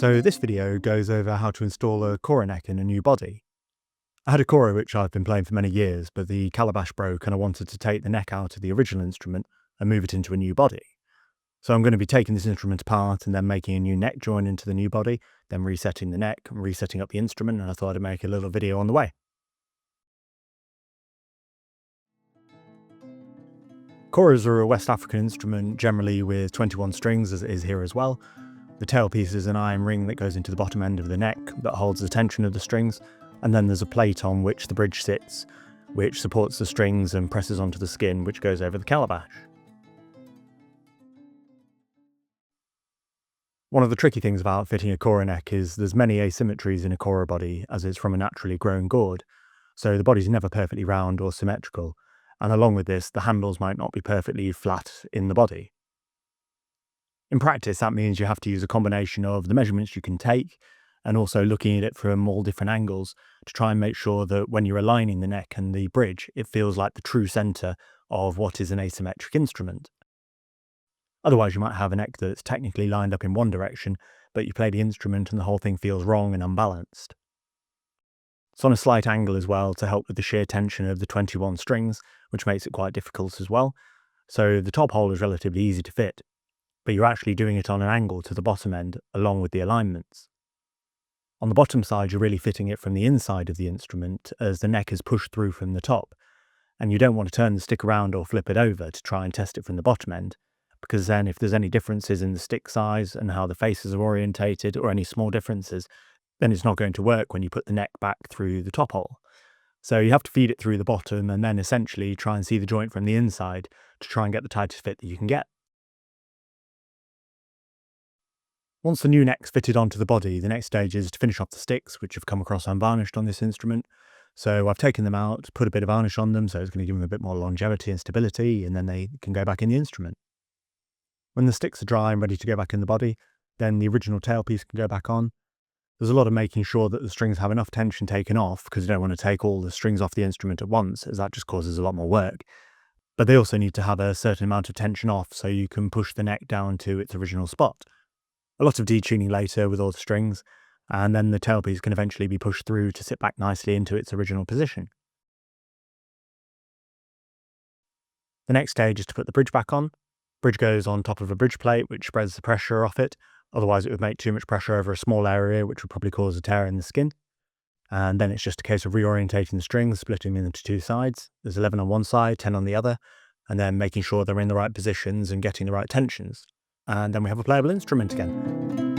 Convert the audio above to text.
So this video goes over how to install a Kora neck in a new body. I had a Kora which I've been playing for many years, but the calabash broke and I wanted to take the neck out of the original instrument and move it into a new body. So I'm going to be taking this instrument apart and then making a new neck join into the new body, then resetting the neck and resetting up the instrument, and I thought I'd make a little video on the way. Koras are a West African instrument, generally with 21 strings as it is here as well. The tailpiece is an iron ring that goes into the bottom end of the neck that holds the tension of the strings, and then there's a plate on which the bridge sits, which supports the strings and presses onto the skin, which goes over the calabash. One of the tricky things about fitting a Kora neck is there's many asymmetries in a Kora body, as it's from a naturally grown gourd, so the body's never perfectly round or symmetrical, and along with this, the handles might not be perfectly flat in the body. In practice, that means you have to use a combination of the measurements you can take and also looking at it from all different angles to try and make sure that when you're aligning the neck and the bridge, it feels like the true centre of what is an asymmetric instrument. Otherwise, you might have a neck that's technically lined up in one direction, but you play the instrument and the whole thing feels wrong and unbalanced. It's on a slight angle as well to help with the sheer tension of the 21 strings, which makes it quite difficult as well. So the top hole is relatively easy to fit, but you're actually doing it on an angle to the bottom end along with the alignments. On the bottom side, you're really fitting it from the inside of the instrument as the neck is pushed through from the top, and you don't want to turn the stick around or flip it over to try and test it from the bottom end, because then if there's any differences in the stick size and how the faces are orientated or any small differences, then it's not going to work when you put the neck back through the top hole. So you have to feed it through the bottom and then essentially try and see the joint from the inside to try and get the tightest fit that you can get. Once the new neck's fitted onto the body, the next stage is to finish off the sticks, which have come across unvarnished on this instrument. So I've taken them out, put a bit of varnish on them, so it's going to give them a bit more longevity and stability, and then they can go back in the instrument. When the sticks are dry and ready to go back in the body, then the original tailpiece can go back on. There's a lot of making sure that the strings have enough tension taken off, because you don't want to take all the strings off the instrument at once, as that just causes a lot more work. But they also need to have a certain amount of tension off so you can push the neck down to its original spot. A lot of detuning later with all the strings, and then the tailpiece can eventually be pushed through to sit back nicely into its original position. The next stage is to put the bridge back on. Bridge goes on top of a bridge plate which spreads the pressure off it, otherwise it would make too much pressure over a small area which would probably cause a tear in the skin. And then it's just a case of reorientating the strings, splitting them into two sides. There's 11 on one side, 10 on the other, and then making sure they're in the right positions and getting the right tensions. And then we have a playable instrument again.